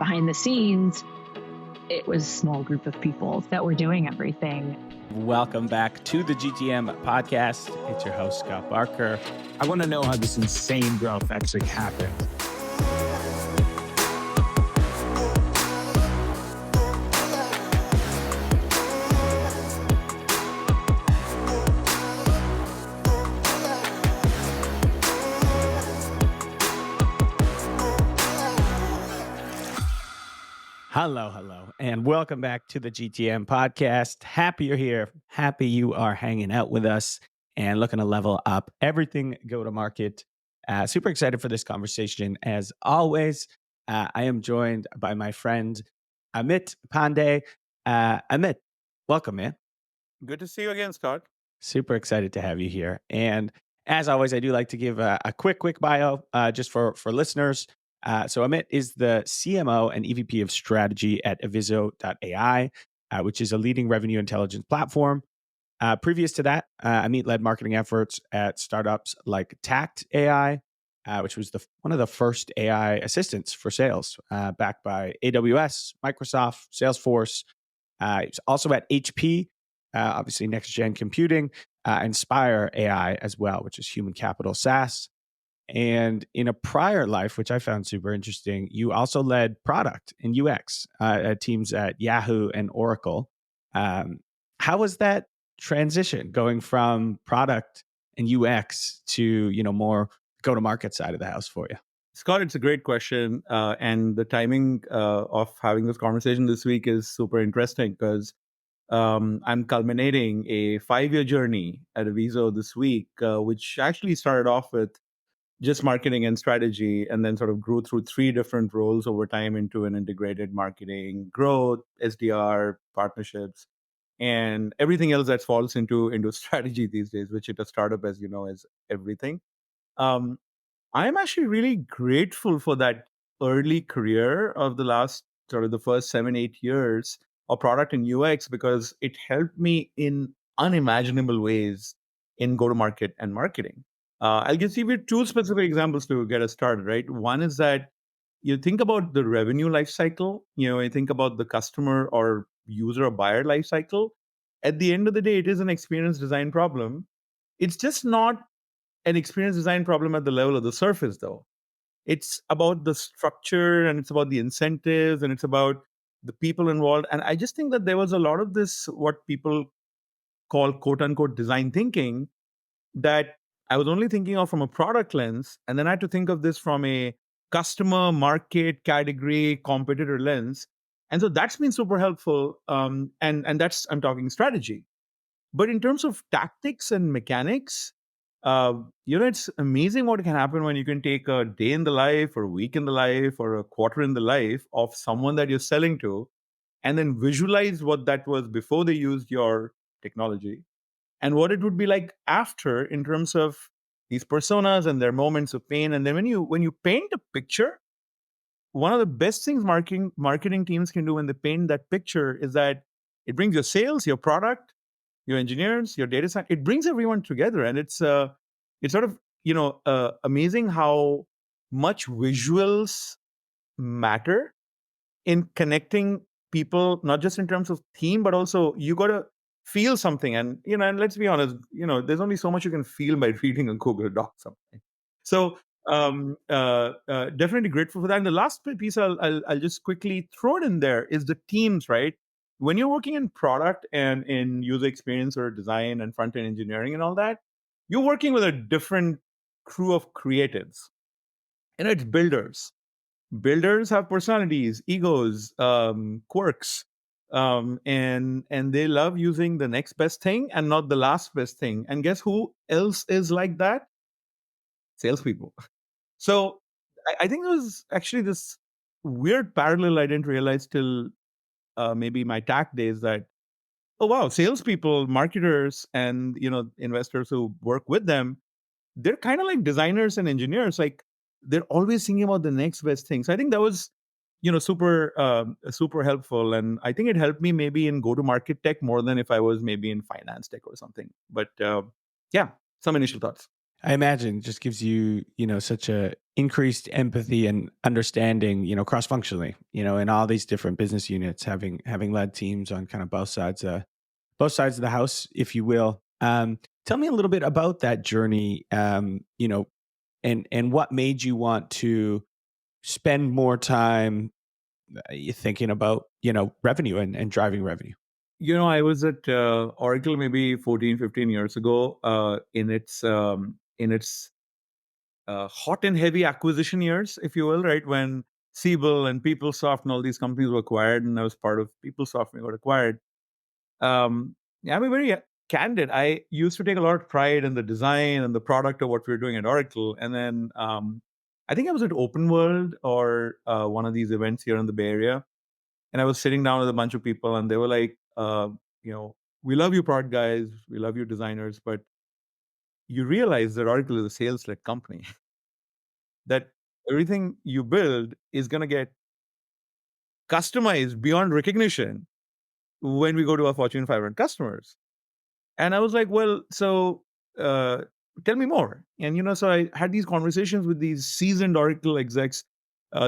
behind the scenes, it was a small group of people that were doing everything. Welcome back to the GTM podcast. It's your host, Scott Barker. I want to know how this insane growth actually happened. Hello, and welcome back to the GTM podcast. Happy you're here. Happy you are hanging out with us and looking to level up everything go-to-market. Super excited for this conversation. As always, I am joined by my friend, Amit Pande. Amit, welcome, man. Good to see you again, Scott. Super excited to have you here. And as always, I do like to give a quick bio just for listeners. So Amit is the CMO and EVP of strategy at Aviso AI, which is a leading revenue intelligence platform. Previous to that, Amit led marketing efforts at startups like Tact AI, which was one of the first AI assistants for sales, backed by AWS, Microsoft, Salesforce. He was also at HP, obviously next-gen computing, and Spire AI as well, which is human capital SaaS. And in a prior life, which I found super interesting, you also led product and UX at teams at Yahoo and Oracle. How was that transition going from product and UX to more go-to-market side of the house for you? Scott, it's a great question. And the timing of having this conversation this week is super interesting because I'm culminating a 5-year journey at Aviso this week, which actually started off with just marketing and strategy, and then sort of grew through 3 different roles over time into an integrated marketing, growth, SDR, partnerships, and everything else that falls into strategy these days, which at a startup, as you know, is everything. Um, I'm actually really grateful for that early career of the last sort of the first 7-8 years of product and UX, because it helped me in unimaginable ways in go-to-market and marketing. I'll give you 2 specific examples to get us started, right? One is that you think about the revenue life cycle, you think about the customer or user or buyer life cycle. At the end of the day, it is an experience design problem. It's just not an experience design problem at the level of the surface, though. It's about the structure, and it's about the incentives, and it's about the people involved. And I just think that there was a lot of this, what people call quote unquote design thinking, that I was only thinking of from a product lens, and then I had to think of this from a customer, market, category, competitor lens. And so that's been super helpful. And that's, I'm talking strategy. But in terms of tactics and mechanics, it's amazing what can happen when you can take a day in the life, or a week in the life, or a quarter in the life of someone that you're selling to, and then visualize what that was before they used your technology, and what it would be like after, in terms of these personas and their moments of pain. And then when you paint a picture, one of the best things marketing teams can do when they paint that picture is that it brings your sales, your product, your engineers, your data science. It brings everyone together, and it's sort of amazing how much visuals matter in connecting people, not just in terms of theme, but also you got to feel something. And and let's be honest, there's only so much you can feel by reading a Google Doc something. So definitely grateful for that. And the last piece I'll just quickly throw it in there is the teams, right? When you're working in product and in user experience or design and front-end engineering and all that, you're working with a different crew of creatives. And it's builders. Builders have personalities, egos, quirks, and they love using the next best thing and not the last best thing. And guess who else is like that? Salespeople. So I think there was actually this weird parallel I didn't realize till maybe my Tact days, that, oh wow, salespeople, marketers, and investors who work with them, they're kind of like designers and engineers. Like, they're always thinking about the next best thing. So I think that was super helpful, and I think it helped me maybe in go-to-market tech more than if I was maybe in finance tech or something. But yeah, some initial thoughts. I imagine it just gives you, such a increased empathy and understanding, cross functionally, in all these different business units, having led teams on kind of both sides of the house, if you will. Tell me a little bit about that journey, and what made you want to spend more time thinking about, revenue and driving revenue. I was at Oracle maybe 14, 15 years ago, in its hot and heavy acquisition years, if you will, right? When Siebel and PeopleSoft and all these companies were acquired, and I was part of PeopleSoft when it got acquired. Yeah, I'm very candid. I used to take a lot of pride in the design and the product of what we were doing at Oracle. And then I think I was at Open World or one of these events here in the Bay Area. And I was sitting down with a bunch of people, and they were like, we love you, product guys. We love you, designers. But you realize that Oracle is a sales-led company, that everything you build is going to get customized beyond recognition when we go to our Fortune 500 customers. And I was like, well, so tell me more. And, so I had these conversations with these seasoned Oracle execs.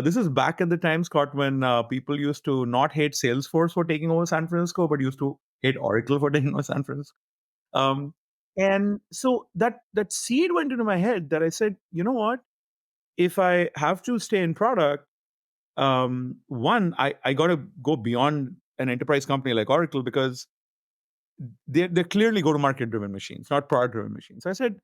This is back at the time, Scott, when people used to not hate Salesforce for taking over San Francisco, but used to hate Oracle for taking over San Francisco. And so that seed went into my head that I said, you know what? If I have to stay in product, one, I got to go beyond an enterprise company like Oracle, because they're clearly go-to-market driven machines, not product-driven machines. So I said,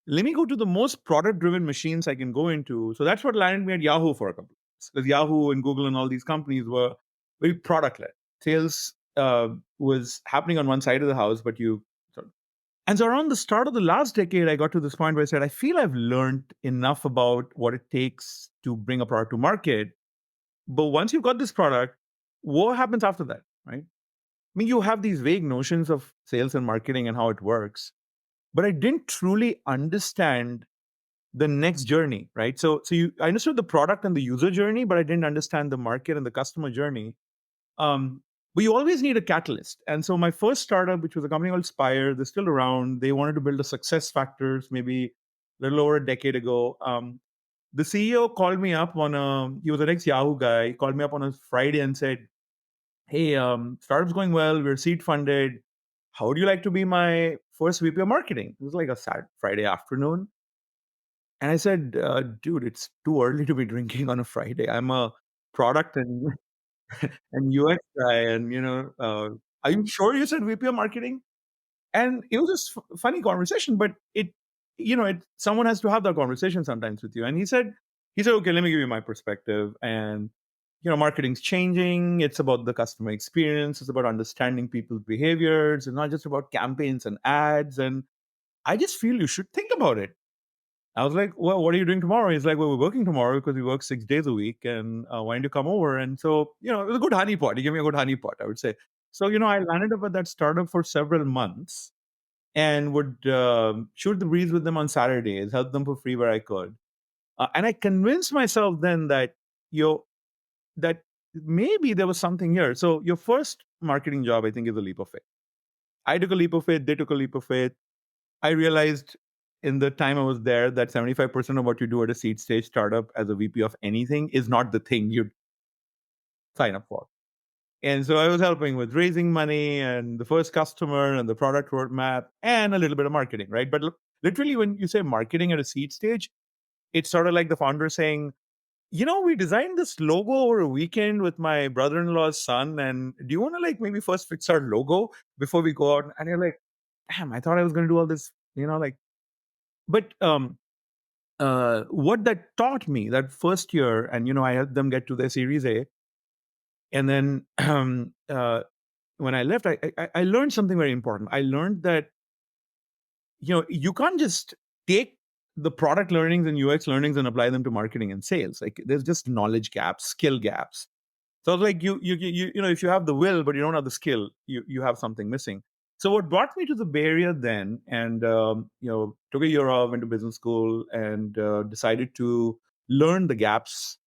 let me go to the most product-driven machines I can go into. So that's what landed me at Yahoo for a couple of years. Because Yahoo and Google and all these companies were very product-led. Sales was happening on one side of the house, but and so around the start of the last decade, I got to this point where I said, I feel I've learned enough about what it takes to bring a product to market. But once you've got this product, what happens after that, right? I mean, you have these vague notions of sales and marketing and how it works, but I didn't truly understand the next journey, right? I understood the product and the user journey, but I didn't understand the market and the customer journey. But you always need a catalyst. And so my first startup, which was a company called Spire, they're still around. They wanted to build a success factors maybe a little over a decade ago. The CEO called me up he was an ex-Yahoo guy, called me up on a Friday and said, hey, startup's going well. We're seed funded. How would you like to be my first VP of marketing? It was like a sad Friday afternoon. And I said, dude, it's too early to be drinking on a Friday. I'm a product and UX guy. And, are you sure you said VP of marketing? And it was just funny conversation, but someone has to have that conversation sometimes with you. And he said, okay, let me give you my perspective. And marketing's changing. It's about the customer experience. It's about understanding people's behaviors. It's not just about campaigns and ads. And I just feel you should think about it. I was like, well, what are you doing tomorrow? He's like, well, we're working tomorrow because we work 6 days a week. And why don't you come over? And so, it was a good honeypot. He gave me a good honeypot, I would say. So, I landed up at that startup for several months and would shoot the breeze with them on Saturdays, help them for free where I could. And I convinced myself then that, that maybe there was something here. So your first marketing job, I think, is a leap of faith. I took a leap of faith. They took a leap of faith. I realized in the time I was there that 75% of what you do at a seed stage startup as a VP of anything is not the thing you sign up for. And so I was helping with raising money and the first customer and the product roadmap and a little bit of marketing, right? But literally, when you say marketing at a seed stage, it's sort of like the founder saying, we designed this logo over a weekend with my brother-in-law's son. And do you want to maybe first fix our logo before we go out? And you're like, damn, I thought I was going to do all this, but what that taught me that first year, and, I helped them get to their Series A. And then when I left, I learned something very important. I learned that, you can't just take the product learnings and UX learnings and apply them to marketing and sales. There's just knowledge gaps, skill gaps. So I was like, if you have the will, but you don't have the skill, you have something missing. So what brought me to the Bay Area then, and took a year off, went to business school, and decided to learn the gaps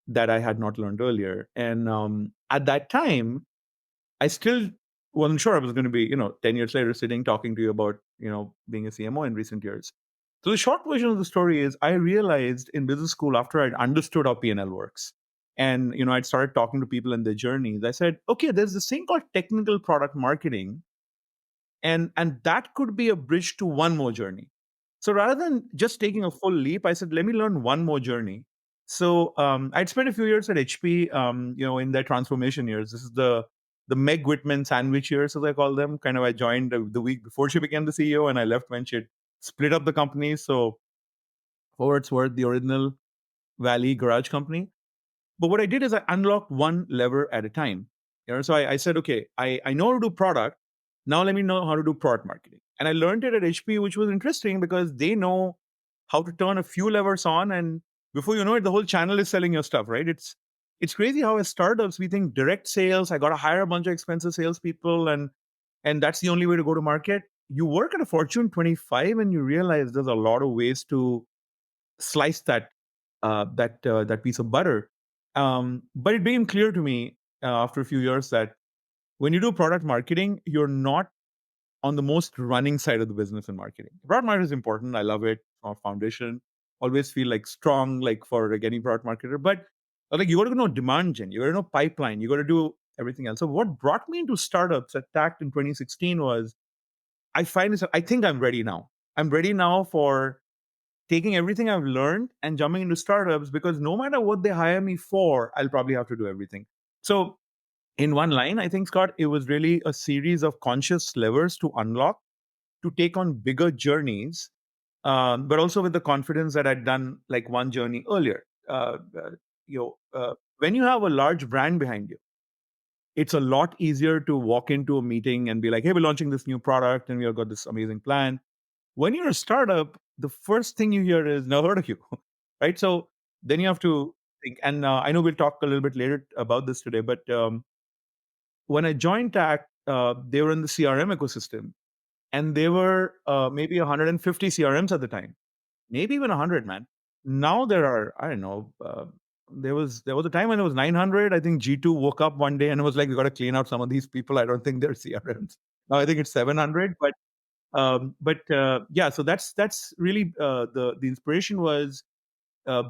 that I had not learned earlier. And at that time, I still wasn't sure I was going to be, 10 years later, sitting talking to you about, being a CMO in recent years. So the short version of the story is I realized in business school after I'd understood how P&L works, and I'd started talking to people and their journeys. I said, okay, there's this thing called technical product marketing, and that could be a bridge to one more journey. So rather than just taking a full leap, I said, let me learn one more journey. So I'd spent a few years at HP, in their transformation years. This is the Meg Whitman sandwich years, as I call them. Kind of, I joined the week before she became the CEO, and I left when she had split up the company. So for what it's worth, the original Valley Garage company. But what I did is I unlocked one lever at a time. So I said, okay, I know how to do product. Now let me know how to do product marketing. And I learned it at HP, which was interesting because they know how to turn a few levers on, and before you know it, the whole channel is selling your stuff, right? It's crazy how as startups we think direct sales, I got to hire a bunch of expensive salespeople, and that's the only way to go to market. You work at a Fortune 25 and you realize there's a lot of ways to slice that piece of butter. But it became clear to me after a few years that when you do product marketing, you're not on the most running side of the business in marketing. Product marketing is important. I love it. Our foundation. Always feel like strong, like for like any product marketer. But like you got to know demand gen, you got to know pipeline, you got to do everything else. So what brought me into startups at Tact in 2016 was I think I'm ready now. I'm ready now for taking everything I've learned and jumping into startups, because no matter what they hire me for, I'll probably have to do everything. So, in one line, I think, Scott, it was really a series of conscious levers to unlock, to take on bigger journeys, but also with the confidence that I'd done like one journey earlier. When you have a large brand behind you, it's a lot easier to walk into a meeting and be like, hey, we're launching this new product and we've got this amazing plan. When you're a startup, the first thing you hear is never heard of you, right? So then you have to think. And I know we'll talk a little bit later about this today, but when I joined Tact, they were in the CRM ecosystem, and they were maybe 150 CRMs at the time, maybe even 100, man. Now there are, I don't know, there was a time when it was 900. I think G2 woke up one day and was like, we got to clean out some of these people. I don't think they're CRMs. Now I think it's 700, yeah, so that's really the inspiration was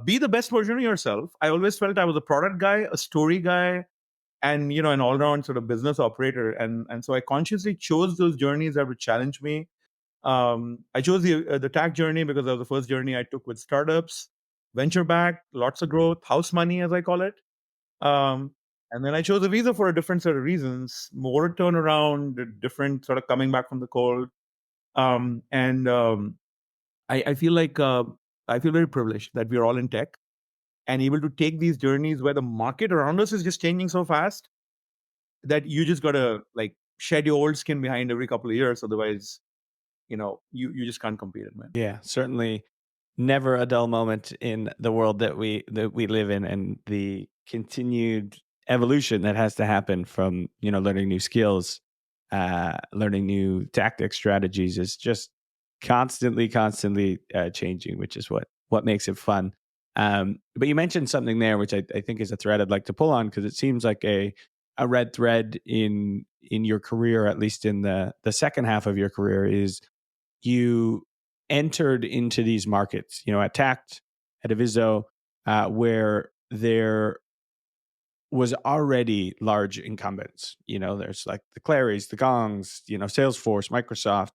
be the best version of yourself. I always felt I was a product guy, a story guy, and an all-round sort of business operator. And so I consciously chose those journeys that would challenge me. I chose the Tact journey because that was the first journey I took with startups, venture back, lots of growth, house money as I call it. And then I chose Aviso for a different set of reasons, more turnaround, different sort of coming back from the cold. And I feel like I feel very privileged that we're all in tech and able to take these journeys where the market around us is just changing so fast that you just gotta like shed your old skin behind every couple of years. Otherwise, you just can't compete it, man. Yeah, certainly never a dull moment in the world that we live in, and the continued evolution that has to happen from learning new skills, learning new tactics, strategies is just constantly changing, which is what makes it fun. But you mentioned something there which I think is a thread I'd like to pull on, because it seems like a red thread in your career, at least in the second half of your career, is you entered into these markets, at Tact, at Aviso, where there was already large incumbents. There's like the Clarys, the Gongs, Salesforce, Microsoft.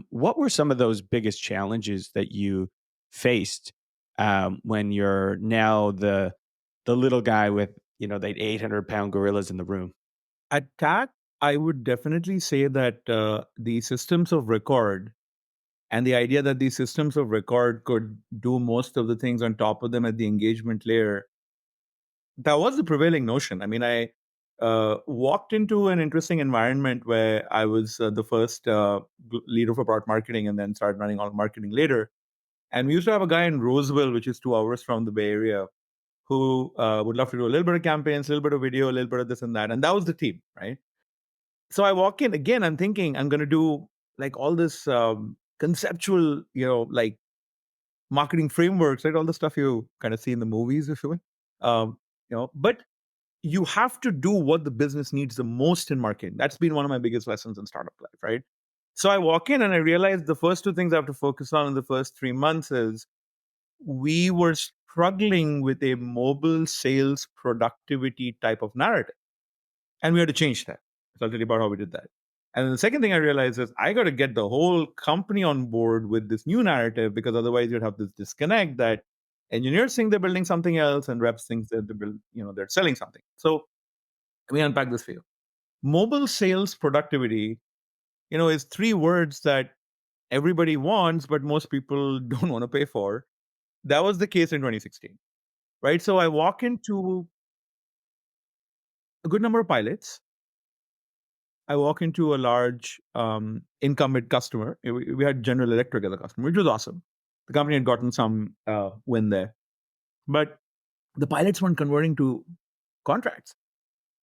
What were some of those biggest challenges that you faced when you're now the little guy with the 800-pound gorillas in the room? At Tact, I would definitely say that the systems of record and the idea that these systems of record could do most of the things on top of them at the engagement layer, that was the prevailing notion. I mean, I walked into an interesting environment where I was the first leader for product marketing and then started running all marketing later. And we used to have a guy in Roseville, which is 2 hours from the Bay Area, who would love to do a little bit of campaigns, a little bit of video, a little bit of this and that. And that was the team, right? So I walk in again, I'm thinking I'm going to do like all this conceptual, like marketing frameworks, right? All the stuff you kind of see in the movies, if you will. But you have to do what the business needs the most in marketing. That's been one of my biggest lessons in startup life, right? So I walk in and I realize the first two things I have to focus on in the first 3 months is we were struggling with a mobile sales productivity type of narrative. And we had to change that. So I'll tell you about how we did that. And then the second thing I realized is I got to get the whole company on board with this new narrative, because otherwise you'd have this disconnect that engineers think they're building something else and reps think that they're selling something. So let me unpack this for you. Mobile sales productivity, is three words that everybody wants, but most people don't want to pay for. That was the case in 2016, right? So I walk into a good number of pilots. I walk into a large incumbent customer. We had General Electric as a customer, which was awesome. The company had gotten some win there. But the pilots weren't converting to contracts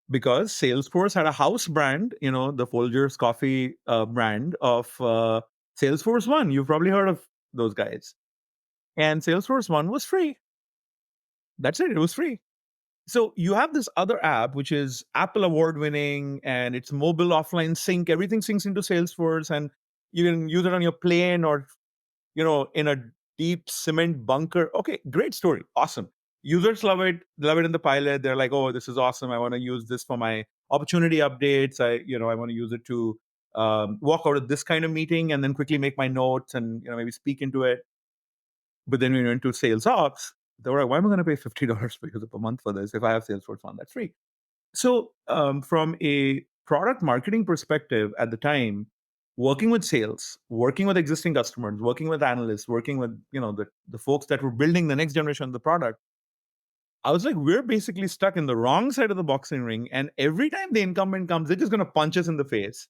because Salesforce had a house brand, the Folgers coffee brand of Salesforce One. You've probably heard of those guys. And Salesforce One was free. That's it. It was free. So you have this other app, which is Apple award winning, and it's mobile offline sync. Everything syncs into Salesforce, and you can use it on your plane or, in a deep cement bunker. Okay, great story. Awesome. Users love it. Love it in the pilot. They're like, oh, this is awesome. I want to use this for my opportunity updates. I want to use it to walk out of this kind of meeting and then quickly make my notes and, maybe speak into it. But then we went to sales ops. They were like, why am I going to pay $50 per month for this if I have Salesforce One? That's free. So from a product marketing perspective at the time, working with sales, working with existing customers, working with analysts, working with the folks that were building the next generation of the product, I was like, we're basically stuck in the wrong side of the boxing ring. And every time the incumbent comes, they're just going to punch us in the face.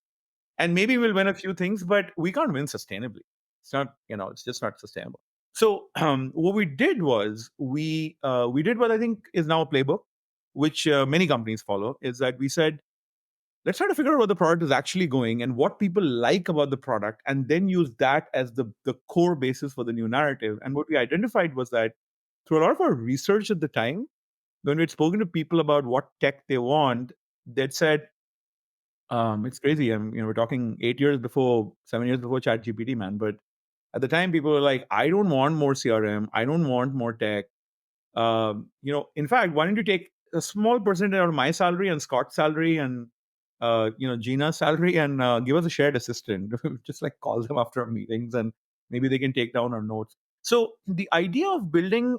And maybe we'll win a few things, but we can't win sustainably. It's not, it's just not sustainable. So what we did was we did what I think is now a playbook, which many companies follow, is that we said, let's try to figure out where the product is actually going and what people like about the product, and then use that as the core basis for the new narrative. And what we identified was that through a lot of our research at the time, when we had spoken to people about what tech they want, they'd said, it's crazy. We're talking 7 years before ChatGPT, man. But at the time, people were like, I don't want more CRM. I don't want more tech. In fact, why don't you take a small percentage out of my salary and Scott's salary and, Gina's salary and give us a shared assistant. Just like call them after our meetings and maybe they can take down our notes. So the idea of building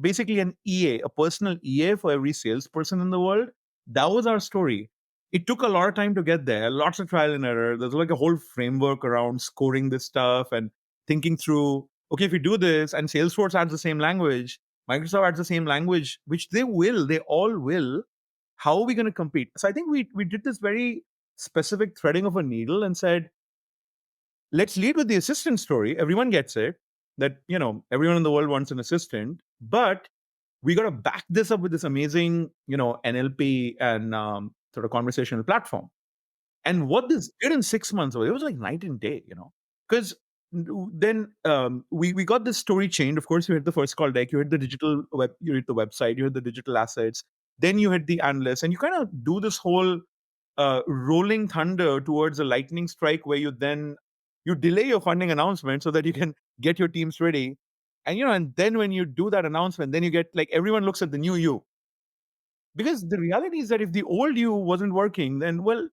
basically an EA, a personal EA for every salesperson in the world, that was our story. It took a lot of time to get there, lots of trial and error. There's like a whole framework around scoring this stuff and thinking through, okay, if we do this and Salesforce adds the same language, Microsoft adds the same language, which they all will. How are we going to compete? So I think we did this very specific threading of a needle and said, let's lead with the assistant story. Everyone gets it, that, everyone in the world wants an assistant, but we got to back this up with this amazing, NLP and sort of conversational platform. And what this did in 6 months, it was like night and day, because then we got this story chained. Of course, you hit the first call deck, you hit the digital web, you hit the website, you hit the digital assets, then you hit the analysts, and you kind of do this whole rolling thunder towards a lightning strike where you delay your funding announcement so that you can get your teams ready. And, and then when you do that announcement, then you get like everyone looks at the new you. Because the reality is that if the old you wasn't working, then, well,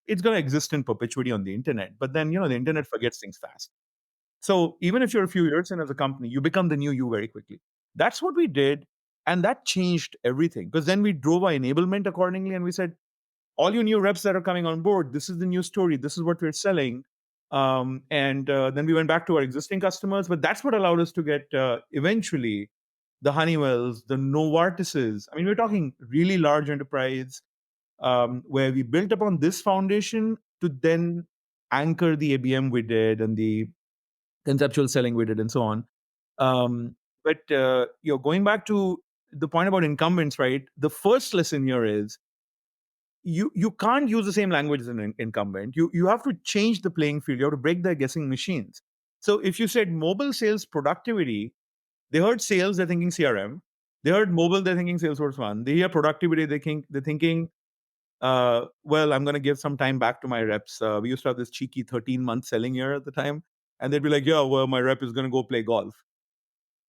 it's going to exist in perpetuity on the internet. But then, the internet forgets things fast. So even if you're a few years in as a company, you become the new you very quickly. That's what we did. And that changed everything, because then we drove our enablement accordingly. And we said, all you new reps that are coming on board, this is the new story. This is what we're selling. And then we went back to our existing customers. But that's what allowed us to get eventually the Honeywells, the Novartises. I mean, we're talking really large enterprise where we built upon this foundation to then anchor the ABM we did and the conceptual selling we did and so on. But going back to the point about incumbents, right? The first lesson here is you can't use the same language as an incumbent. You have to change the playing field. You have to break their guessing machines. So if you said mobile sales productivity, they heard sales, they're thinking CRM. They heard mobile, they're thinking Salesforce One. They hear productivity, they're thinking well, I'm going to give some time back to my reps. We used to have this cheeky 13-month selling year at the time. And they'd be like, yeah, well, my rep is going to go play golf.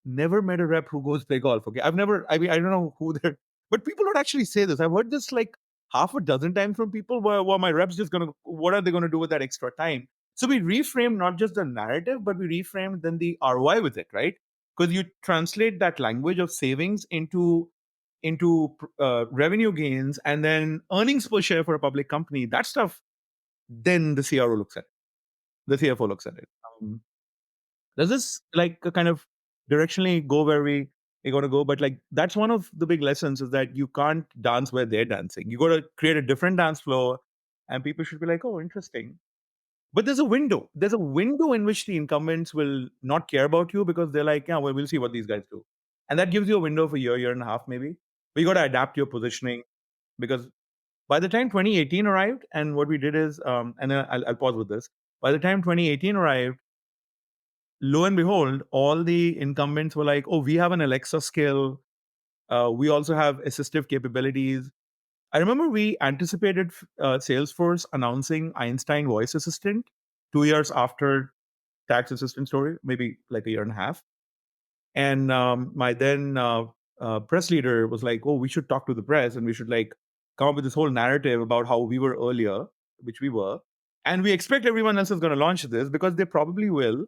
Never met a rep who goes play golf. Okay. I mean, I don't know who they're, but people don't actually say this. I've heard this like half a dozen times from people where my rep's just going to, what are they going to do with that extra time? So we reframe not just the narrative, but we reframe then the ROI with it, right? Because you translate that language of savings into revenue gains and then earnings per share for a public company. That stuff, then the CRO looks at it. The CFO looks at it. Does this like a kind of directionally go where we got to go? But like that's one of the big lessons is that you can't dance where they're dancing. You got to create a different dance floor, and people should be like, oh, interesting. But there's a window. There's a window in which the incumbents will not care about you because they're like, yeah, well, we'll see what these guys do. And that gives you a window of a year and a half, maybe. But you got to adapt your positioning because by the time 2018 arrived, and what we did is, and then I'll pause with this. By the time 2018 arrived, lo and behold, all the incumbents were like, oh, we have an Alexa skill. We also have assistive capabilities. I remember we anticipated Salesforce announcing Einstein Voice Assistant 2 years after Tax Assistant story, maybe like a year and a half. And my then press leader was like, oh, we should talk to the press and we should like come up with this whole narrative about how we were earlier, which we were. And we expect everyone else is going to launch this because they probably will.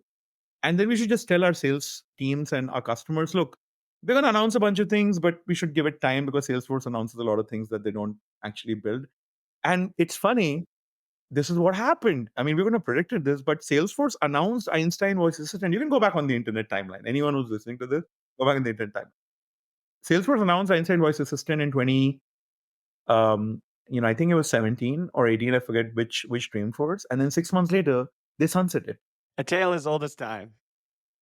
And then we should just tell our sales teams and our customers, look, we're going to announce a bunch of things, but we should give it time because Salesforce announces a lot of things that they don't actually build. And it's funny, this is what happened. I mean, we're going to predict this, but Salesforce announced Einstein Voice Assistant. You can go back on the internet timeline. Anyone who's listening to this, go back in the internet timeline. Salesforce announced Einstein Voice Assistant in I think it was 17 or 18. I forget which Dreamforce. And then 6 months later, they sunset it. A tale as old as time.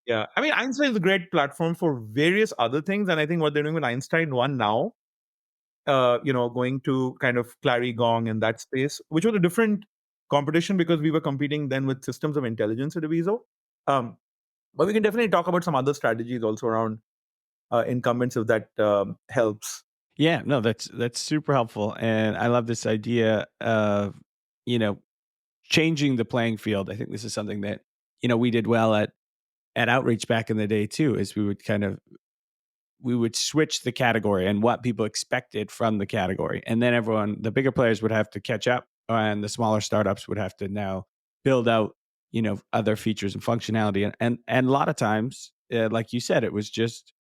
Yeah. I mean, Einstein is a great platform for various other things. And I think what they're doing with Einstein 1 now, going to kind of Clary Gong and that space, which was a different competition because we were competing then with systems of intelligence at Aviso. But we can definitely talk about some other strategies also around incumbents if that helps. Yeah, no, that's super helpful. And I love this idea of, changing the playing field. I think this is something that, we did well at Outreach back in the day too, is we would switch the category and what people expected from the category. And then the bigger players would have to catch up and the smaller startups would have to now build out, other features and functionality. And a lot of times, like you said, it was just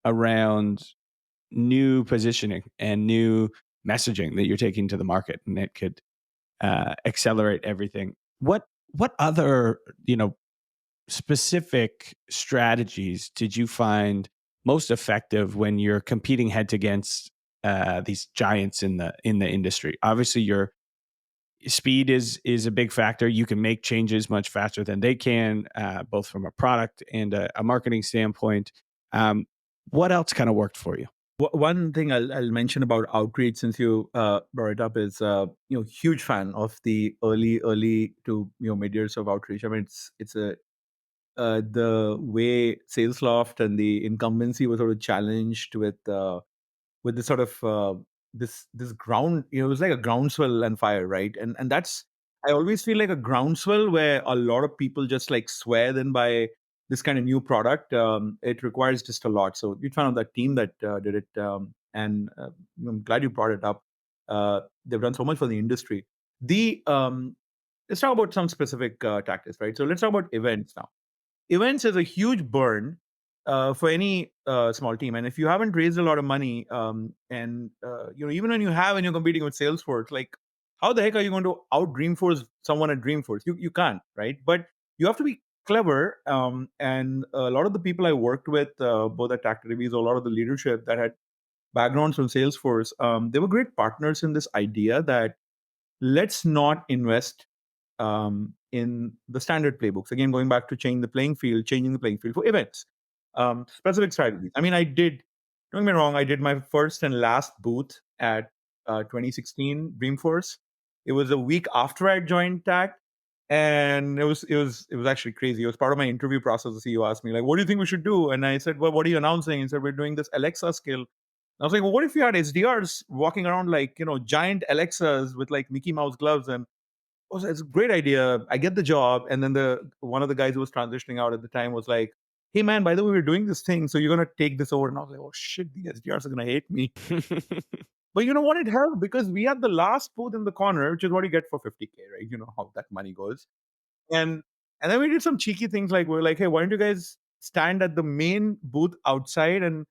around new positioning and new messaging that you're taking to the market, and it could accelerate everything. What other specific strategies did you find most effective when you're competing head to against these giants in the industry? Obviously, your speed is a big factor. You can make changes much faster than they can, both from a product and a marketing standpoint. What else kind of worked for you? One thing I'll mention about Outreach, since you brought it up, is huge fan of the early to mid years of Outreach. I mean, it's a the way Salesloft and the incumbency was sort of challenged with this sort of this ground. It was like a groundswell and fire, right? And that's, I always feel like a groundswell where a lot of people just like swear then by this kind of new product. It requires just a lot. So you found that team that did it, and I'm glad you brought it up. They've done so much for the industry. Let's talk about some specific tactics, right? So let's talk about events now. Events is a huge burn for any small team, and if you haven't raised a lot of money, and even when you have and you're competing with Salesforce, like how the heck are you going to out Dreamforce someone at Dreamforce? You can't, right? But you have to be clever. And a lot of the people I worked with, both at Tact AI, a lot of the leadership that had backgrounds from Salesforce, they were great partners in this idea that let's not invest in the standard playbooks. Again, going back to changing the playing field for events. Specific strategies. I mean, don't get me wrong, I did my first and last booth at 2016 Dreamforce. It was a week after I joined Tact, and it was actually crazy. It was part of my interview process. The CEO asked me, like, what do you think we should do? And I said, well, what are you announcing? He said, we're doing this Alexa skill. I was like, well, what if you had SDRs walking around like, giant Alexas with like Mickey Mouse gloves? And I was like, it's a great idea. I get the job. And then one of the guys who was transitioning out at the time was like, hey man, by the way, we're doing this thing. So you're going to take this over. And I was like, oh shit, the SDRs are going to hate me. But you know what? It helped because we had the last booth in the corner, which is what you get for 50K, right? You know how that money goes. And then we did some cheeky things like we're like, hey, why don't you guys stand at the main booth outside? And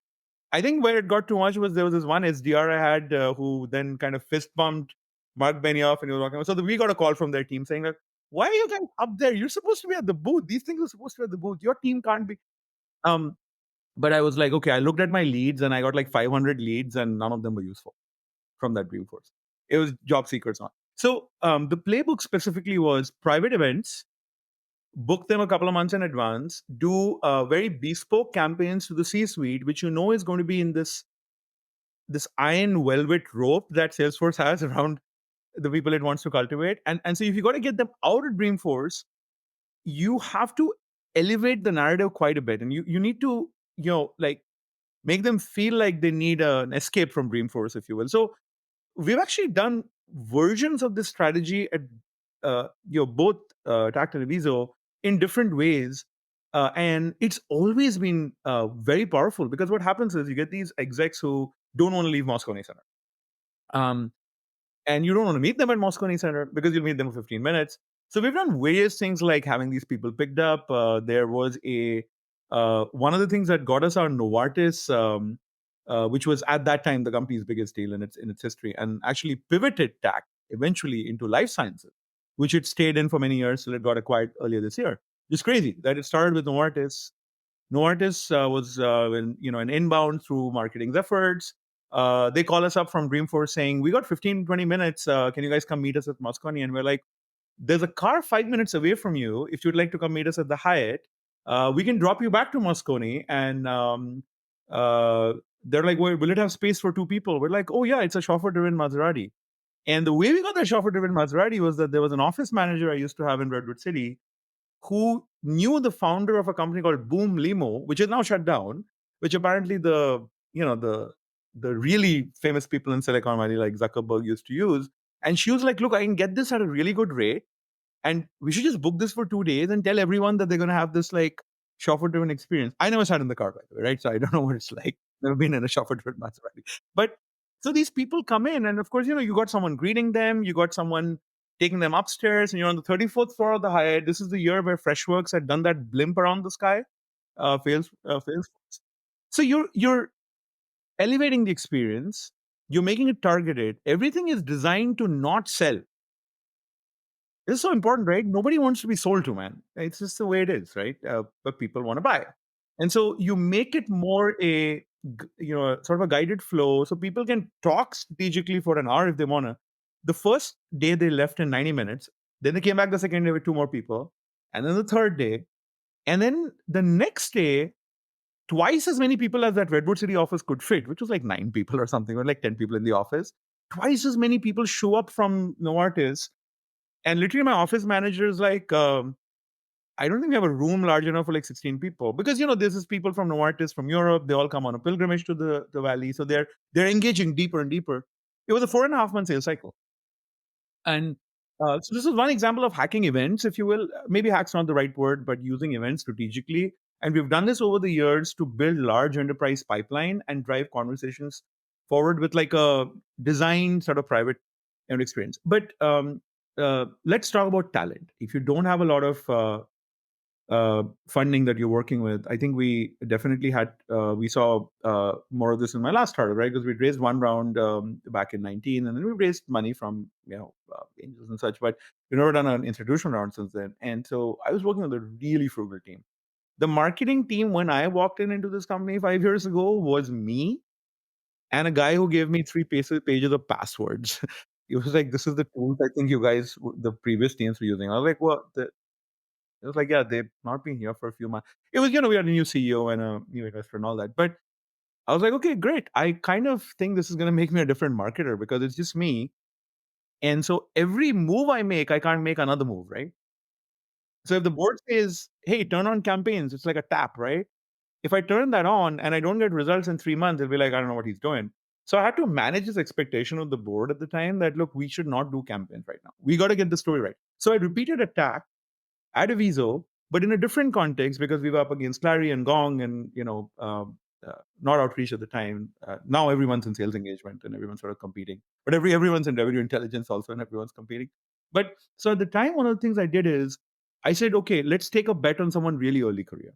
I think where it got too much was there was this one SDR I had who then kind of fist bumped Mark Benioff and he was walking about. So we got a call from their team saying like, why are you guys up there? You're supposed to be at the booth. These things are supposed to be at the booth. Your team can't be. But I was like, okay, I looked at my leads and I got like 500 leads and none of them were useful from that Dreamforce. It was job seekers on. So the playbook specifically was private events, book them a couple of months in advance, do very bespoke campaigns to the C-suite, which is going to be in this iron velvet rope that Salesforce has around the people it wants to cultivate. And so if you got to get them out of Dreamforce, you have to elevate the narrative quite a bit. And you need to, like make them feel like they need an escape from Dreamforce, if you will. So we've actually done versions of this strategy at both Tact and Aviso in different ways. And it's always been very powerful because what happens is you get these execs who don't want to leave Moscone Center. And you don't want to meet them at Moscone Center because you'll meet them in 15 minutes. So we've done various things like having these people picked up. There was one of the things that got us our Novartis, which was at that time the company's biggest deal in its history, and actually pivoted Tact eventually into life sciences, which it stayed in for many years till it got acquired earlier this year. It's crazy that it started with Novartis. Novartis was an inbound through marketing's efforts. They call us up from Dreamforce saying, we got 15, 20 minutes. Can you guys come meet us at Moscone? And we're like, there's a car 5 minutes away from you. If you'd like to come meet us at the Hyatt, we can drop you back to Moscone. And they're like, well, will it have space for 2 people? We're like, oh yeah, it's a chauffeur-driven Maserati. And the way we got the chauffeur-driven Maserati was that there was an office manager I used to have in Redwood City who knew the founder of a company called Boom Limo, which is now shut down, which apparently the really famous people in Silicon Valley like Zuckerberg used to use. And she was like, look, I can get this at a really good rate. And we should just book this for 2 days and tell everyone that they're going to have this like chauffeur-driven experience. I never sat in the car, by the way, right? So I don't know what it's like. Never been in a chauffeur-driven Maserati. But so these people come in and of course, you got someone greeting them. You got someone taking them upstairs and you're on the 34th floor of the Hyatt. This is the year where Freshworks had done that blimp around the sky. Fails. So you're elevating the experience. You're making it targeted. Everything is designed to not sell. This is so important, right? Nobody wants to be sold to, man. It's just the way it is, right? But people want to buy. And so you make it more sort of a guided flow so people can talk strategically for an hour if they want to. The first day they left in 90 minutes. Then they came back the second day with 2 more people. And then the third day. And then the next day, twice as many people as that Redwood City office could fit, which was like 9 people or something, or like 10 people in the office. Twice as many people show up from Novartis. And literally my office manager is like, I don't think we have a room large enough for like 16 people because, this is people from Novartis, from Europe. They all come on a pilgrimage to the valley. So they're engaging deeper and deeper. It was a 4.5-month sales cycle. And so this is one example of hacking events, if you will. Maybe hack's not the right word, but using events strategically. And we've done this over the years to build large enterprise pipeline and drive conversations forward with like a design sort of private experience. But let's talk about talent. If you don't have a lot of funding that you're working with, I think we definitely we saw more of this in my last startup, right? Because we raised one round back in 19, and then we raised money from angels and such, but we've never done an institutional round since then. And so I was working with a really frugal team. The marketing team, when I walked into this company 5 years ago, was me and a guy who gave me 3 pages of passwords. He was like, this is the tools I think you guys, the previous teams were using. I was like, well, it was like, yeah, they've not been here for a few months. It was, we had a new CEO and a new investor and all that. But I was like, okay, great. I kind of think this is going to make me a different marketer because it's just me. And so every move I make, I can't make another move, right? So if the board says, hey, turn on campaigns, it's like a tap, right? if I turn that on and I don't get results in 3 months, it'll be like, I don't know what he's doing. So I had to manage this expectation of the board at the time that, look, we should not do campaigns right now. We got to get the story right. So I repeated a Tact at Aviso, but in a different context because we were up against Clary and Gong and, not Outreach at the time. Now everyone's in sales engagement and everyone's sort of competing, but everyone's in revenue intelligence also and everyone's competing. But so at the time, one of the things I did is I said, okay, let's take a bet on someone really early career.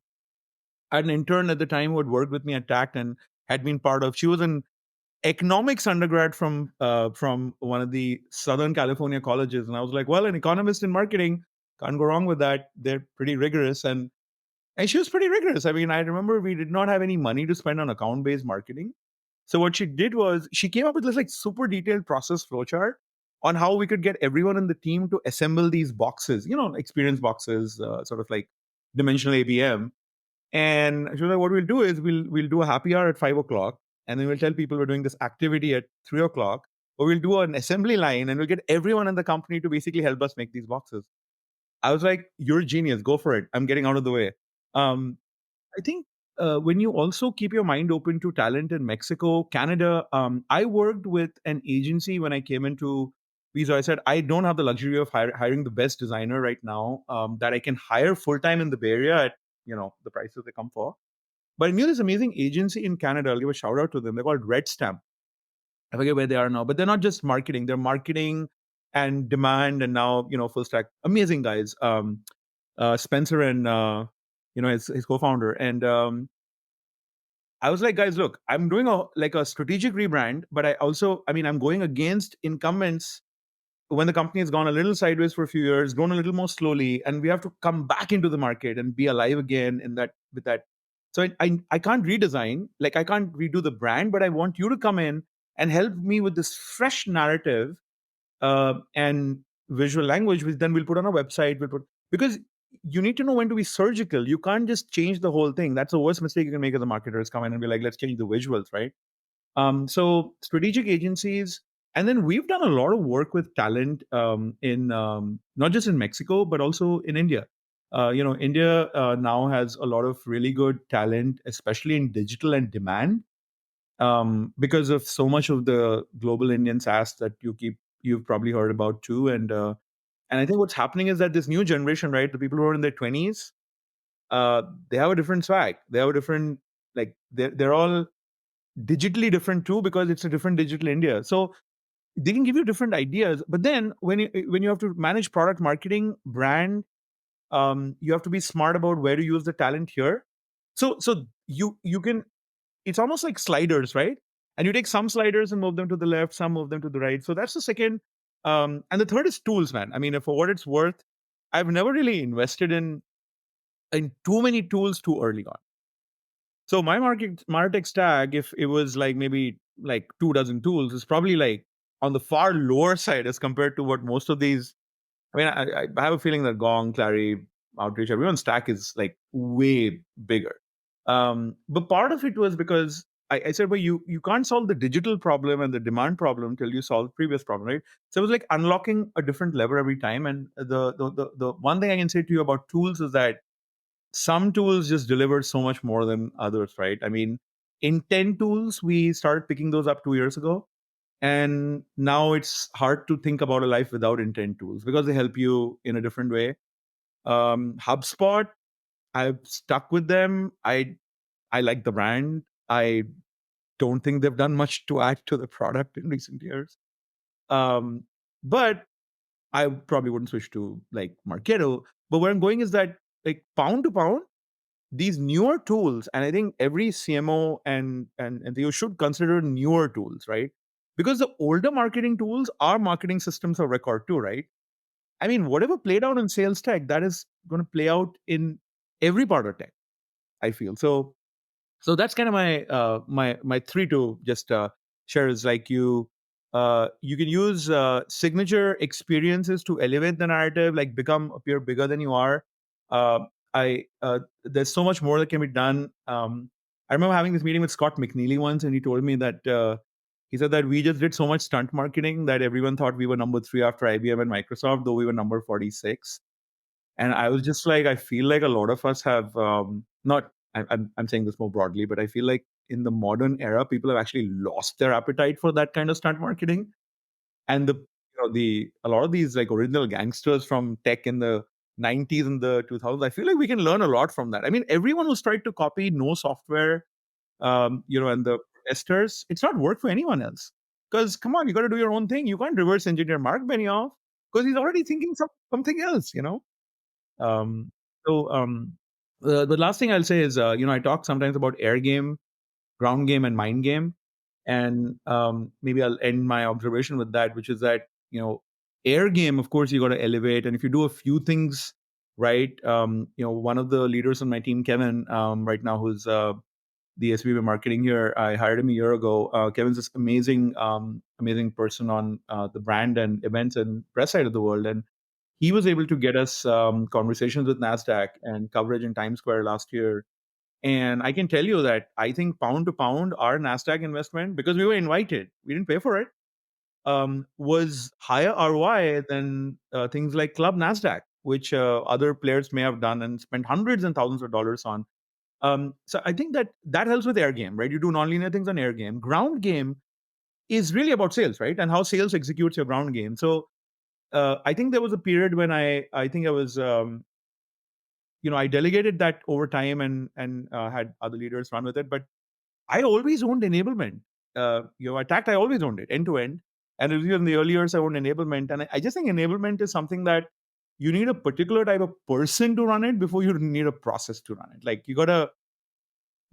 I had an intern at the time who had worked with me at Tact and had been part of, she was an economics undergrad from one of the Southern California colleges. And I was like, well, an economist in marketing, can't go wrong with that. They're pretty rigorous. And she was pretty rigorous. I mean, I remember we did not have any money to spend on account-based marketing. So what she did was she came up with this like super detailed process flowchart on how we could get everyone in the team to assemble these boxes, experience boxes, sort of like dimensional ABM. And she was like, what we'll do is we'll do a happy hour at 5 o'clock, and then we'll tell people we're doing this activity at 3 o'clock, or we'll do an assembly line and we'll get everyone in the company to basically help us make these boxes. I was like, you're a genius, go for it. I'm getting out of the way. I think when you also keep your mind open to talent in Mexico, Canada, I worked with an agency when I came into Visa. I said, I don't have the luxury of hiring the best designer right now that I can hire full-time in the Bay Area at, the prices they come for. But I knew this amazing agency in Canada. I'll give a shout out to them. They're called Red Stamp. I forget where they are now, but they're not just marketing. They're marketing and demand and now, full stack. Amazing guys. Spencer and, his co-founder. And I was like, guys, look, I'm doing a strategic rebrand, but I'm going against incumbents when the company has gone a little sideways for a few years, grown a little more slowly, and we have to come back into the market and be alive again with that. So I can't redesign, like I can't redo the brand, but I want you to come in and help me with this fresh narrative and visual language, which then we'll put on a website. Because you need to know when to be surgical. You can't just change the whole thing. That's the worst mistake you can make as a marketer, is come in and be like, let's change the visuals, right? So strategic agencies, and then we've done a lot of work with talent in not just in Mexico, but also in India. India now has a lot of really good talent, especially in digital and demand, because of so much of the global Indian SaaS that you've probably heard about too. And I think what's happening is that this new generation, right, the people who are in their 20s, they have a different swag. They have a different, like they're all digitally different too, because it's a different digital India. So they can give you different ideas. But then when you have to manage product marketing, brand, you have to be smart about where to use the talent here. So you can, it's almost like sliders, right? And you take some sliders and move them to the left, some move them to the right. So that's the second. And the third is tools, man. I mean, for what it's worth, I've never really invested in too many tools too early on. So my Martech stack, if it was like maybe like 24 tools, is probably like on the far lower side as compared to what most of these. I mean, I have a feeling that Gong, Clary, Outreach, everyone's stack is like way bigger. But part of it was because I said, well, you can't solve the digital problem and the demand problem till you solve the previous problem, right? So it was like unlocking a different lever every time. And the one thing I can say to you about tools is that some tools just deliver so much more than others, right? I mean, intent tools, we started picking those up 2 years ago. And now it's hard to think about a life without intent tools because they help you in a different way. HubSpot, I've stuck with them. I like the brand. I don't think they've done much to add to the product in recent years. But I probably wouldn't switch to like Marketo. But where I'm going is that like pound to pound, these newer tools, and I think every CMO and you should consider newer tools, right? Because the older marketing tools are marketing systems of record too, right? I mean, whatever played out in sales tech, that is going to play out in every part of tech, I feel. So that's kind of my three to just share is like you can use signature experiences to elevate the narrative, like appear bigger than you are. Uh, there's so much more that can be done. I remember having this meeting with Scott McNeely once, and he told me that he said that we just did so much stunt marketing that everyone thought we were number 3 after IBM and Microsoft, though we were number 46. And I was just like, I feel like a lot of us have not. I'm saying this more broadly, but I feel like in the modern era, people have actually lost their appetite for that kind of stunt marketing. And a lot of these like original gangsters from tech in the 90s and the 2000s, I feel like we can learn a lot from that. I mean, everyone who's tried to copy no software, and the testers, it's not worked for anyone else. Because come on, you got to do your own thing. You can't reverse engineer Mark Benioff because he's already thinking something else. Um, the last thing I'll say is, I talk sometimes about air game, ground game, and mind game, and maybe I'll end my observation with that, which is that air game, of course, you got to elevate, and if you do a few things right, one of the leaders on my team, Kevin, right now, who's the SVP marketing here, I hired him a year ago. Kevin's this amazing person on the brand and events and press side of the world, and he was able to get us conversations with NASDAQ and coverage in Times Square last year. And I can tell you that I think pound to pound, our NASDAQ investment, because we were invited, we didn't pay for it, was higher ROI than things like Club NASDAQ, which other players may have done and spent hundreds and thousands of dollars on. So I think that helps with air game, right? You do nonlinear things on air game. Ground game is really about sales, right? And how sales executes your ground game. So I think there was a period when I think I was, I delegated that over time and had other leaders run with it. But I always owned enablement. At Tact, I always owned it end to end. And in the early years, I owned enablement. And I just think enablement is something that you need a particular type of person to run it before you need a process to run it. Like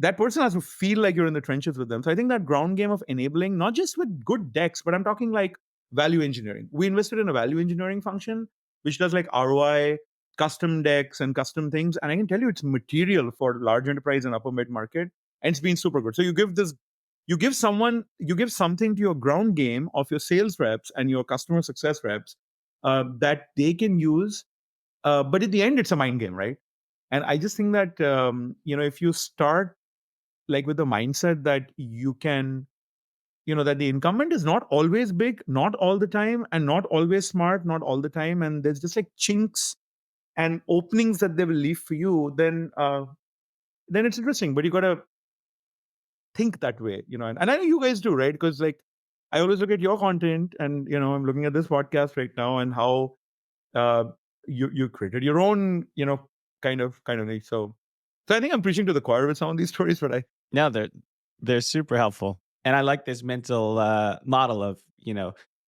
that person has to feel like you're in the trenches with them. So I think that ground game of enabling, not just with good decks, but I'm talking like value engineering. We invested in a value engineering function, which does like ROI, custom decks, and custom things. And I can tell you it's material for large enterprise and upper mid market. And it's been super good. So you give something to your ground game of your sales reps and your customer success reps that they can use. But at the end, it's a mind game, right? And I just think that, if you start like with the mindset that you can, that the incumbent is not always big, not all the time, and not always smart, not all the time, and there's just like chinks and openings that they will leave for you, then it's interesting. But you got to think that way, and I know you guys do, right? Because like I always look at your content, and I'm looking at this podcast right now, and how you created your own, kind of thing. So I think I'm preaching to the choir with some of these stories, but No, they're super helpful, and I like this mental model of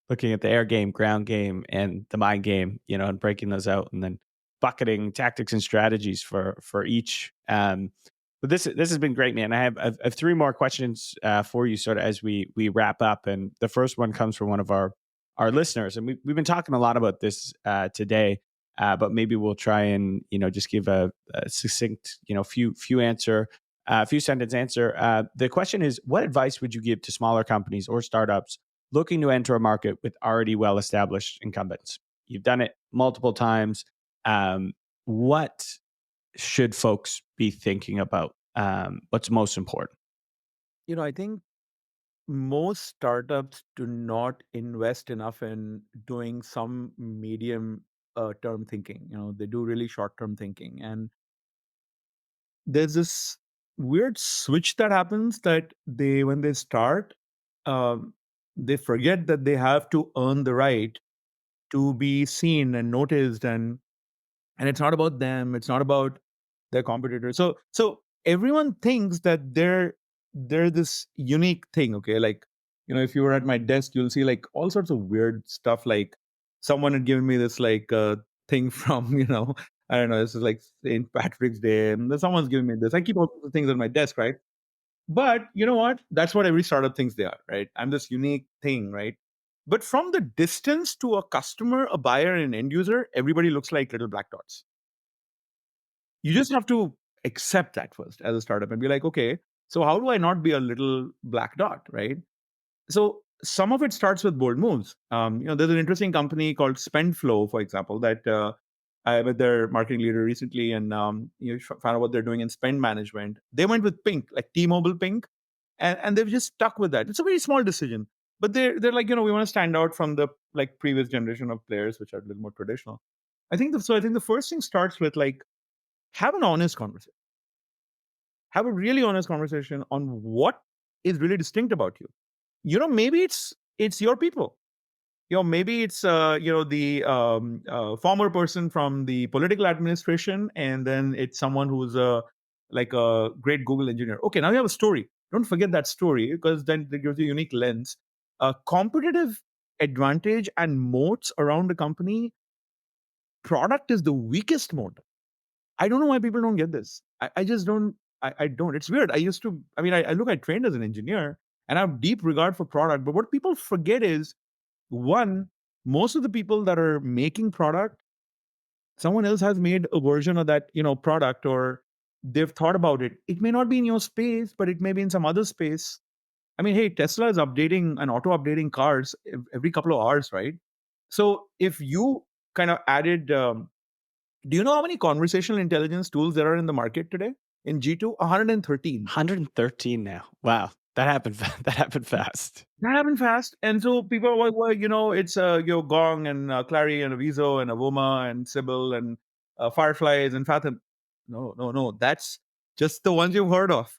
looking at the air game, ground game, and the mind game, and breaking those out, and then bucketing tactics and strategies for each. But this has been great, man. I have three more questions for you, sort of as we wrap up, and the first one comes from one of our listeners, and we've been talking a lot about this today. But maybe we'll try and just give a succinct few sentence answer. The question is, what advice would you give to smaller companies or startups looking to enter a market with already well-established incumbents? You've done it multiple times. What should folks be thinking about? What's most important? I think most startups do not invest enough in doing some medium term thinking. They do really short term thinking, and there's this weird switch that happens that when they start, um, they forget that they have to earn the right to be seen and noticed, and it's not about them, it's not about their competitors. So everyone thinks that they're this unique thing. Okay, like if you were at my desk, you'll see like all sorts of weird stuff. Like someone had given me this like thing from I don't know, this is like St. Patrick's Day, and then someone's giving me this. I keep all sorts of things on my desk, right? But you know what? That's what every startup thinks they are, right? I'm this unique thing, right? But from the distance to a customer, a buyer, and an end user, everybody looks like little black dots. You just have to accept that first as a startup and be like, okay, so how do I not be a little black dot, right? So some of it starts with bold moves. There's an interesting company called SpendFlow, for example, that I met their marketing leader recently, and found out what they're doing in spend management. They went with Pink, like T-Mobile Pink, and they've just stuck with that. It's a very small decision, but they're like, we want to stand out from the like previous generation of players, which are a little more traditional. I think the first thing starts with like, have an honest conversation. have a really honest conversation on what is really distinct about you. Maybe it's your people. Maybe it's the former person from the political administration, and then it's someone who's like a great Google engineer. Okay, now you have a story. Don't forget that story, because then it gives you a unique lens. Competitive advantage and moats around the company. Product is the weakest moat. I don't know why people don't get this. I just don't. I don't. It's weird. I trained as an engineer and I have deep regard for product. But what people forget is, one, most of the people that are making product, someone else has made a version of that, product, or they've thought about it. It may not be in your space, but it may be in some other space. I mean, hey, Tesla is updating and auto updating cars every couple of hours, right? So if you kind of added, do you know how many conversational intelligence tools there are in the market today? In G2, 113. 113 now. Wow. That happened. That happened fast. That happened fast. And so people are like, well, it's Gong and Clary and Aviso and Avoma and Sybil and Fireflies and Fathom. No. That's just the ones you've heard of.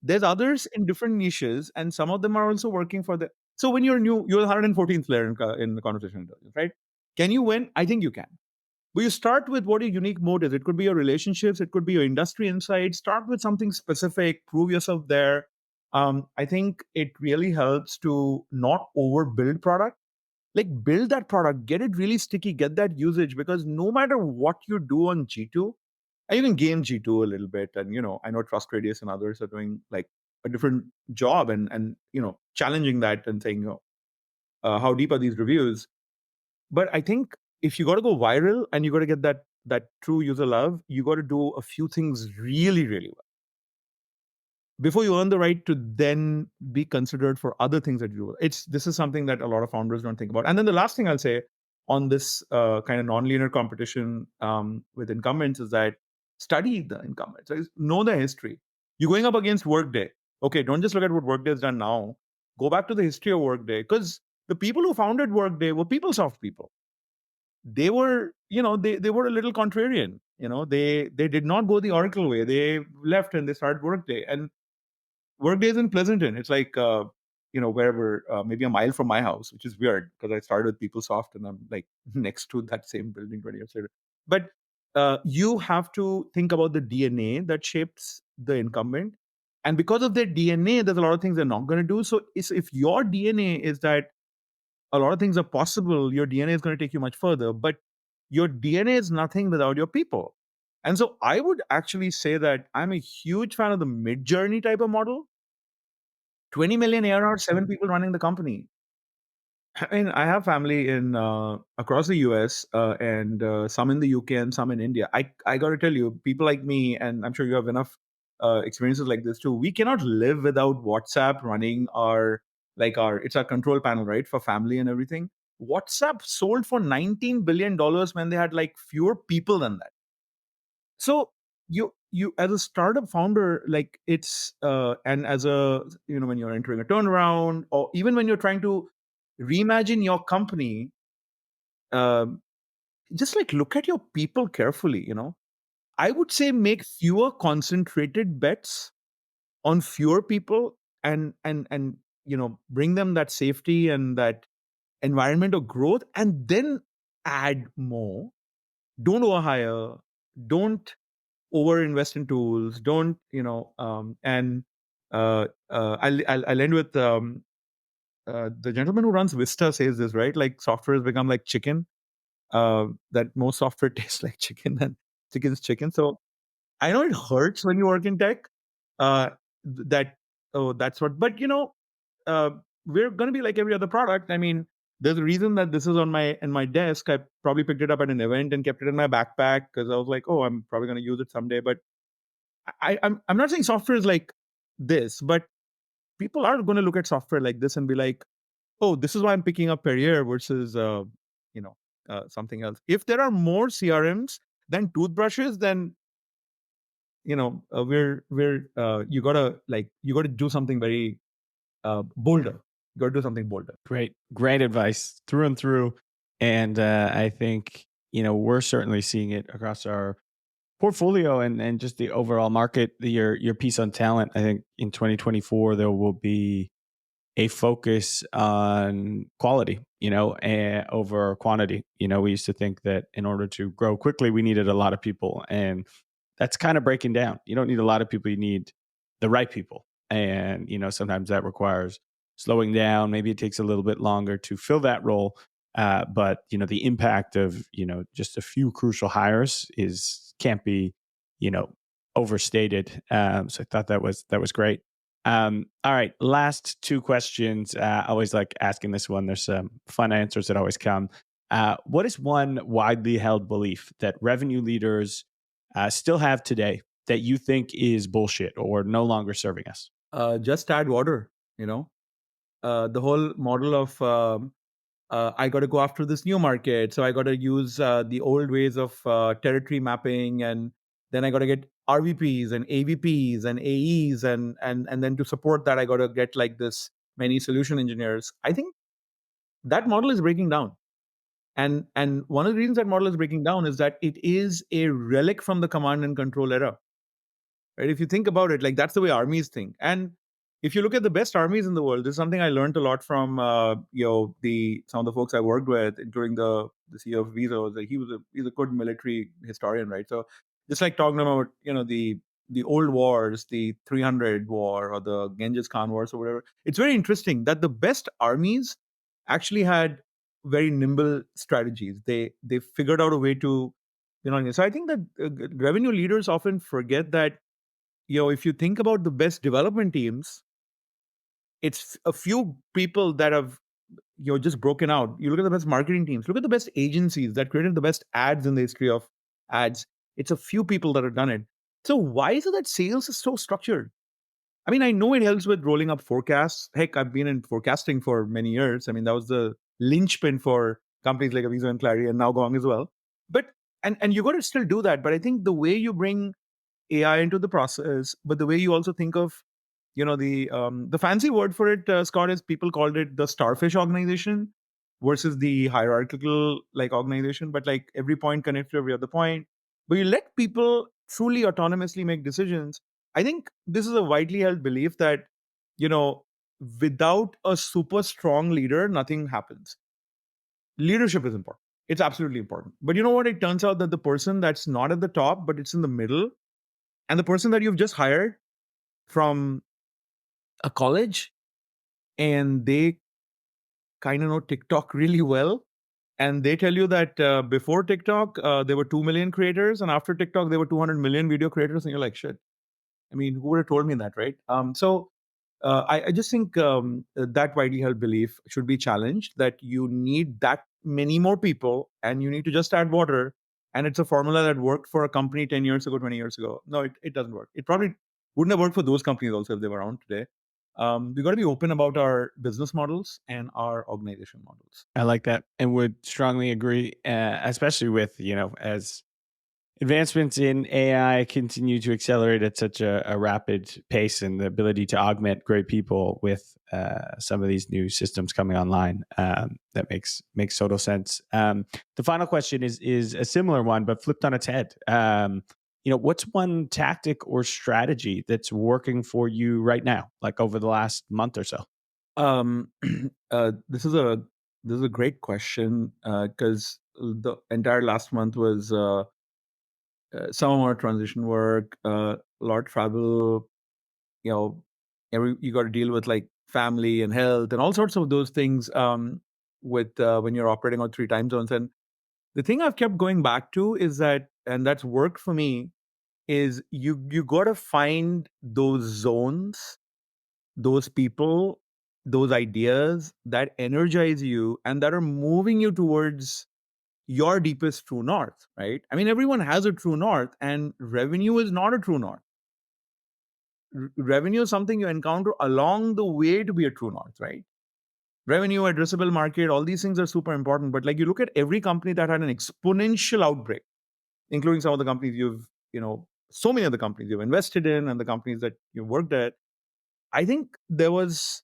There's others in different niches, and some of them are also working for the. So when you're new, you're the 114th player in the conversational intelligence, right? Can you win? I think you can. But you start with what your unique mode is. It could be your relationships, it could be your industry insights. Start with something specific, prove yourself there. I think it really helps to not overbuild product. Like, build that product, get it really sticky, get that usage, because no matter what you do on G2, and you can game G2 a little bit. And I know Trust Radius and others are doing like a different job and challenging that and saying, how deep are these reviews? But I think if you got to go viral and you got to get that true user love, you got to do a few things really, really well before you earn the right to then be considered for other things that you do. This is something that a lot of founders don't think about. And then the last thing I'll say on this kind of non-linear competition with incumbents is that study the incumbents, right? Know the history. You're going up against Workday. Okay, don't just look at what Workday has done now. Go back to the history of Workday, because the people who founded Workday were PeopleSoft people. They were, they were a little contrarian. They did not go the Oracle way. They left and they started Workday. And Workday is in Pleasanton. It's like, wherever, maybe a mile from my house, which is weird because I started with PeopleSoft and I'm like next to that same building 20 years later. But you have to think about the DNA that shapes the incumbent. And because of their DNA, there's a lot of things they're not going to do. So if your DNA is that a lot of things are possible, your DNA is going to take you much further. But your DNA is nothing without your people. And so I would actually say that I'm a huge fan of the mid-journey type of model. 20 million ARR, 7 people running the company. I mean, I have family in across the US and some in the UK and some in India. I got to tell you, people like me, and I'm sure you have enough experiences like this too. We cannot live without WhatsApp running it's our control panel, right, for family and everything. WhatsApp sold for $19 billion when they had like fewer people than that. So you as a startup founder, like it's and as a when you're entering a turnaround, or even when you're trying to reimagine your company, um, just like look at your people carefully. I would say make fewer concentrated bets on fewer people, and bring them that safety and that environment of growth, and then add more. Don't overhire. Don't over invest in tools. Don't and I'll end with the gentleman who runs Vista says this, right? Like, software has become like chicken. That most software tastes like chicken, and chicken's chicken. So I know it hurts when you work in tech. That that's what. But we're going to be like every other product. I mean, there's a reason that this is on my desk. I probably picked it up at an event and kept it in my backpack because I was like, oh, I'm probably going to use it someday. But I'm not saying software is like this, but people are going to look at software like this and be like, oh, this is why I'm picking up Perrier versus something else. If there are more CRMs than toothbrushes, then you gotta do something very bolder. You gotta do something bolder. Great advice through and through. And I think we're certainly seeing it across our portfolio and just the overall market, your piece on talent, I think in 2024 there will be a focus on quality, over quantity. We used to think that in order to grow quickly, we needed a lot of people, and that's kind of breaking down. You don't need a lot of people; you need the right people, and sometimes that requires slowing down. Maybe it takes a little bit longer to fill that role, but the impact of just a few crucial hires is can't be overstated. So I thought that was great. All right, last two questions. I always like asking this one. There's some fun answers that always come. What is one widely held belief that revenue leaders still have today that you think is bullshit or no longer serving us? Just add water. The whole model of I got to go after this new market, so I got to use the old ways of territory mapping, and then I got to get RVPs and AVPs and AEs, and then to support that, I got to get like this many solution engineers. I think that model is breaking down, and one of the reasons that model is breaking down is that it is a relic from the command and control era. Right? If you think about it, like that's the way armies think. And if you look at the best armies in the world, this is something I learned a lot from some of the folks I worked with, including the CEO of Aviso. That he's a good military historian, right? So just like talking about the old wars, the 300 war or the Genghis Khan wars or whatever, it's very interesting that the best armies actually had very nimble strategies. They figured out a way to, so I think that revenue leaders often forget that if you think about the best development teams, it's a few people that have just broken out. You look at the best marketing teams, look at the best agencies that created the best ads in the history of ads. It's a few people that have done it. So why is it that sales is so structured? I mean, I know it helps with rolling up forecasts. Heck, I've been in forecasting for many years. I mean, that was the linchpin for companies like Aviso and Clary and now Gong as well. But and you got to still do that. But I think the way you bring AI into the process, but the way you also think of, the fancy word for it, Scott, is people called it the starfish organization versus the hierarchical like organization. But like every point connects to every other point. But you let people truly autonomously make decisions. I think this is a widely held belief that without a super strong leader, nothing happens. Leadership is important. It's absolutely important. But you know what? It turns out that the person that's not at the top, but it's in the middle, and the person that you've just hired from a college, and they kind of know TikTok really well, and they tell you that before TikTok, there were 2 million creators, and after TikTok, there were 200 million video creators, and you're like, shit. I mean, who would have told me that, right? I just think that widely held belief should be challenged, that you need that many more people and you need to just add water. And it's a formula that worked for a company 10 years ago, 20 years ago. No, it doesn't work. It probably wouldn't have worked for those companies also if they were around today. We've got to be open about our business models and our organization models. I like that and would strongly agree, especially with, as advancements in AI continue to accelerate at such a rapid pace, and the ability to augment great people with some of these new systems coming online. That makes total sense. The final question is a similar one, but flipped on its head. What's one tactic or strategy that's working for you right now, like over the last month or so? This is a great question because the entire last month was some amount of transition work, a lot of travel. You got to deal with like family and health and all sorts of those things with when you're operating on 3 time zones. And the thing I've kept going back to is that, and that's worked for me, is you got to find those zones, those people, those ideas that energize you and that are moving you towards your deepest true north, right? I mean, everyone has a true north, and revenue is not a true north. Revenue is something you encounter along the way to be a true north, right? Revenue, addressable market, all these things are super important. But like you look at every company that had an exponential outbreak, including some of the companies so many of the companies you've invested in and the companies that you worked at, I think there was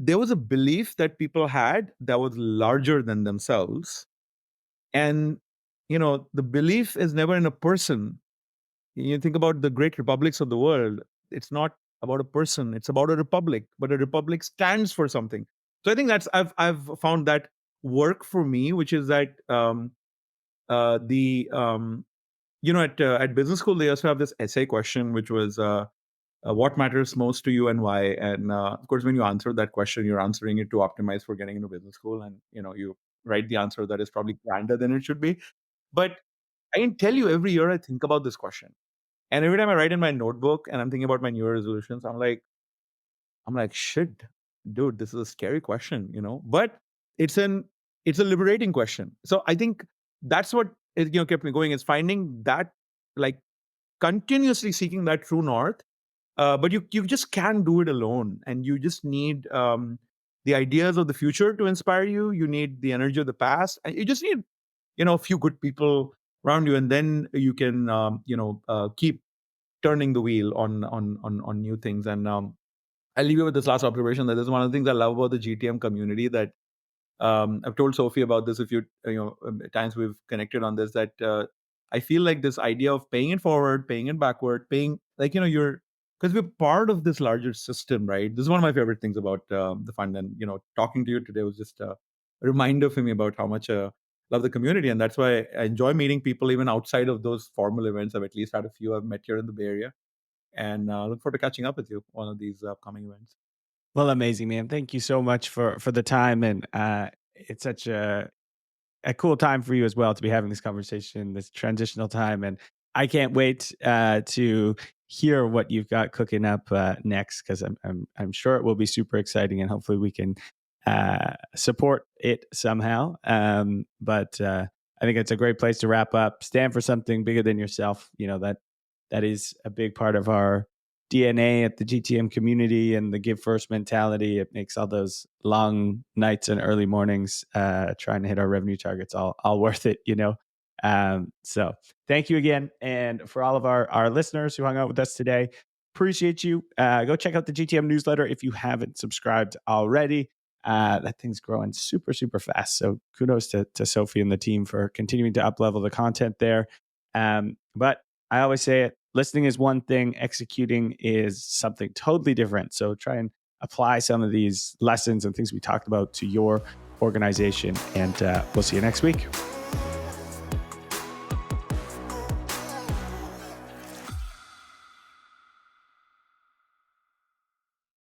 a belief that people had that was larger than themselves. And, the belief is never in a person. You think about the great republics of the world. It's not about a person; it's about a republic. But a republic stands for something. So I think that's I've found that work for me, which is that the at business school they also have this essay question, which was what matters most to you and why. And of course, when you answer that question, you're answering it to optimize for getting into business school, and you write the answer that is probably grander than it should be. But I can tell you, every year I think about this question. And every time I write in my notebook and I'm thinking about my New Year resolutions, I'm like, shit, dude, this is a scary question, But it's a liberating question. So I think that's what kept me going, is finding that, like, continuously seeking that true north. But you just can't do it alone, and you just need the ideas of the future to inspire you. You need the energy of the past, and you just need a few good people around you, and then you can keep turning the wheel on new things. And I'll leave you with this last observation, that this is one of the things I love about the GTM community, that I've told Sophie about this a few times we've connected on this, that I feel like this idea of paying it forward, paying it backward, paying, like, you're, because we're part of this larger system, right? This is one of my favorite things about the fund. And, talking to you today was just a reminder for me about how much I love the community. And that's why I enjoy meeting people even outside of those formal events. I've at least had a few I've met here in the Bay Area. And look forward to catching up with you one of these upcoming events. Well, amazing, man. Thank you so much for the time. And it's such a cool time for you as well to be having this conversation, this transitional time. And I can't wait to hear what you've got cooking up next, because I'm sure it will be super exciting, and hopefully we can support it somehow. But I think it's a great place to wrap up. Stand for something bigger than yourself. That is a big part of our DNA at the GTM community, and the give first mentality. It makes all those long nights and early mornings trying to hit our revenue targets all worth it, So thank you again. And for all of our listeners who hung out with us today, appreciate you. Go check out the GTM newsletter if you haven't subscribed already. That thing's growing super, super fast. So kudos to Sophie and the team for continuing to up-level the content there. But I always say it, listening is one thing, executing is something totally different. So try and apply some of these lessons and things we talked about to your organization. And we'll see you next week.